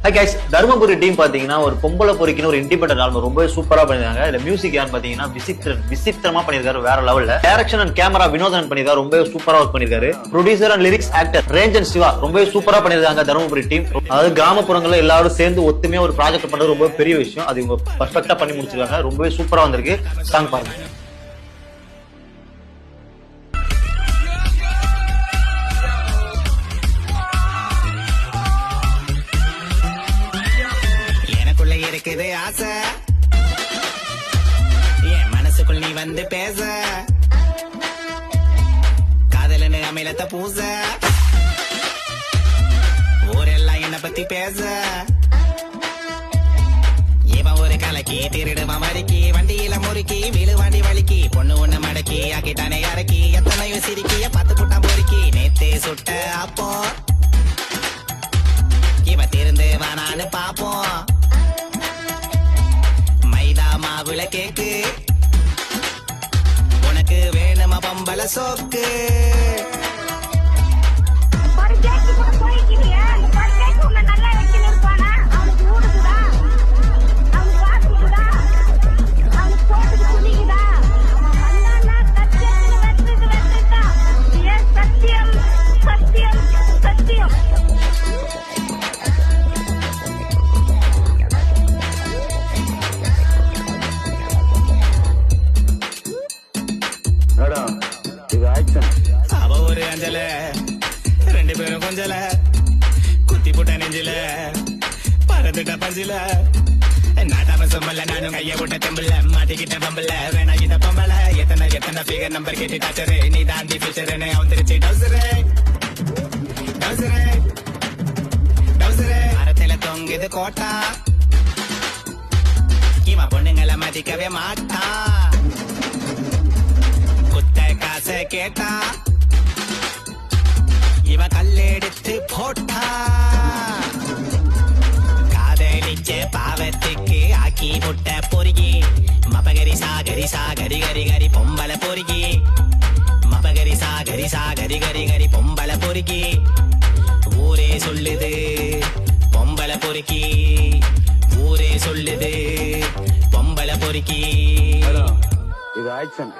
Hi guys, Dharmapuri team பாத்தீங்கன்னா ஒரு பொம்பளை பொறிக்கின்னு ஒரு இண்டிபெண்டன்ட் ஆல்பம் ரொம்ப சூப்பரா பண்ணிருக்காங்க. இதுல மியூசிக் யான்னு பாத்தீங்கன்னா விசித்திரமா பண்ணிருக்காரு, வேற லெவல்ல. டைரக்ஷன் அண்ட் கேமரா வினோதன் பண்ணிருக்காரு, ரொம்ப சூப்பரா ஒர்க் பண்ணிருக்காரு. Producer and lyrics actor Ranjan Siva ரொம்ப சூப்பரா பண்ணிருக்காங்க. தர்மபுரி டீம் அதாவது கிராமப்புறங்கள்ல எல்லாரும் சேர்ந்து ஒத்துமையா ஒரு ப்ராஜெக்ட் பண்றது ரொம்ப பெரிய விஷயம். அது இவங்க பர்ஃபெக்டா பண்ணி முடிச்சிருக்காங்க. ரொம்பவே சூப்பரா வந்திருக்கு. சாங் பாருங்க. இருக்குது ஆசை என் மனசுக்குள் நீ வந்து பேச காதலன்னு அமிலத்தை பூச ஊரெல்லாம் என்ன பத்தி பேச இவன் ஒரு கலக்கி திருடுவான் மறுக்கி வண்டியில முறுக்கி விழுவாண்டி வலிக்கி பொண்ணு ஒண்ணு மடக்கி ஆக்கிட்டானே இறக்கி எத்தனையோ சிரிக்கிய பத்து புட்டான் பொறுக்கி நேத்தே சுட்ட அப்போ இவ திருந்து வானான்னு பாப்போம் மாவுல கேக்கு உனக்கு வேணுமா பம்பள சோக்கு அவ ஒரு அஞ்சல ரெண்டு பேரும் கொஞ்சல குத்தி போட்ட நெஞ்சில பறந்துட்ட பஞ்சில நாட்டாம சொம்பல நானும் கைய போட்ட தெம்பல மாட்டிக்கிட்ட பம்பல வேணா இத பம்பல எத்தனை ஃபிகர் நம்பர் கேட்டு டாச்சரு நீ தாண்டி ஃபியூச்சர்னு வந்துருச்சு டவுசரே டவுசரே டவுசரே மரத்துல தொங்குது கோட்டா இவன் பொண்ணுங்களை மதிக்கவே மாட்டா காசை கேட்டா இவ கல்லெடுத்து போட்டா காதலிச்ச பாவத்துக்கு ஆக்கி முட்டை பொறுகி மபகரி சாகரி சாகரி கரி கரி பொம்பளை பொறுகி மபகரி சாகரி சாகரி கரி கரி பொம்பளை பொறுகி ஊரே சொல்லுது பொம்பளை பொறுக்கி ஊரே சொல்லுது பொம்பளை பொறுக்கி இது ஆக்ஷன்.